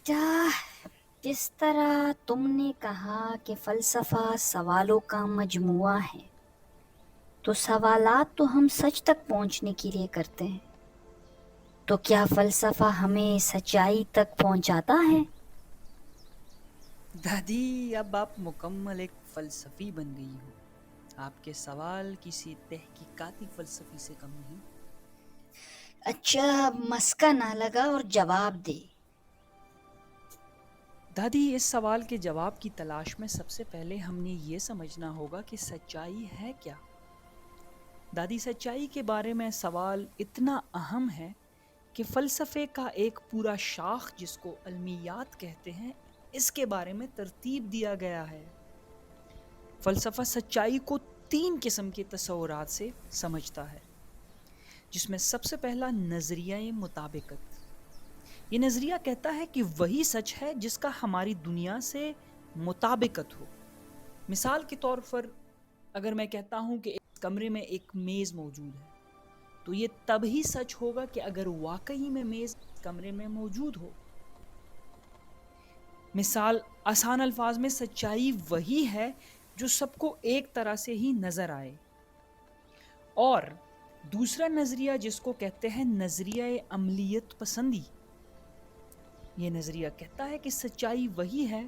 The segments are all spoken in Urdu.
بیٹا، جس طرح تم نے کہا کہ فلسفہ سوالوں کا مجموعہ ہے، تو سوالات تو ہم سچ تک پہنچنے کے لیے کرتے ہیں، تو کیا فلسفہ ہمیں سچائی تک پہنچاتا ہے؟ دادی، اب آپ مکمل ایک فلسفی بن گئی ہو. آپ کے سوال کسی تحقیقاتی فلسفی سے کم نہیں. اچھا، اب مسکا نہ لگا اور جواب دے. دادی، اس سوال کے جواب کی تلاش میں سب سے پہلے ہم نے یہ سمجھنا ہوگا کہ سچائی ہے کیا. دادی، سچائی کے بارے میں سوال اتنا اہم ہے کہ فلسفے کا ایک پورا شاخ جس کو علمیات کہتے ہیں، اس کے بارے میں ترتیب دیا گیا ہے. فلسفہ سچائی کو 3 قسم کے تصورات سے سمجھتا ہے، جس میں سب سے پہلا نظریہ مطابقت. یہ نظریہ کہتا ہے کہ وہی سچ ہے جس کا ہماری دنیا سے مطابقت ہو. مثال کے طور پر اگر میں کہتا ہوں کہ اس کمرے میں ایک میز موجود ہے، تو یہ تب ہی سچ ہوگا کہ اگر واقعی میں میز اس کمرے میں موجود ہو. مثال آسان الفاظ میں، سچائی وہی ہے جو سب کو ایک طرح سے ہی نظر آئے. اور دوسرا نظریہ جس کو کہتے ہیں نظریہ عملیت پسندی، یہ نظریہ کہتا ہے کہ سچائی وہی ہے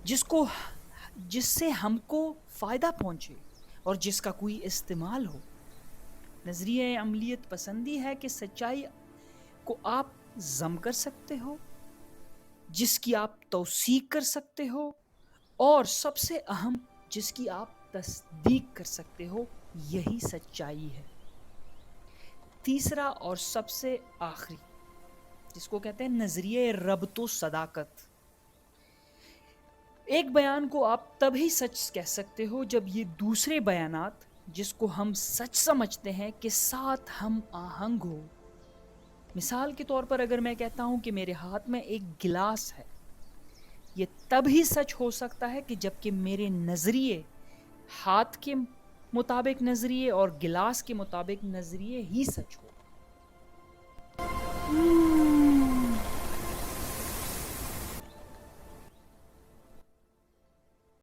جس سے ہم کو فائدہ پہنچے اور جس کا کوئی استعمال ہو. نظریہ عملیت پسندی ہے کہ سچائی کو آپ ضم کر سکتے ہو، جس کی آپ توثیق کر سکتے ہو، اور سب سے اہم جس کی آپ تصدیق کر سکتے ہو. یہی سچائی ہے. تیسرا اور سب سے آخری، جس کو کہتے ہیں نظریہ ربط و صداقت. ایک بیان کو آپ تبھی سچ کہہ سکتے ہو جب یہ دوسرے بیانات جس کو ہم سچ سمجھتے ہیں کے ساتھ ہم آہنگ ہو. مثال کے طور پر اگر میں کہتا ہوں کہ میرے ہاتھ میں ایک گلاس ہے، یہ تب ہی سچ ہو سکتا ہے کہ جبکہ میرے نظریے ہاتھ کے مطابق نظریے اور گلاس کے مطابق نظریے ہی سچ ہو.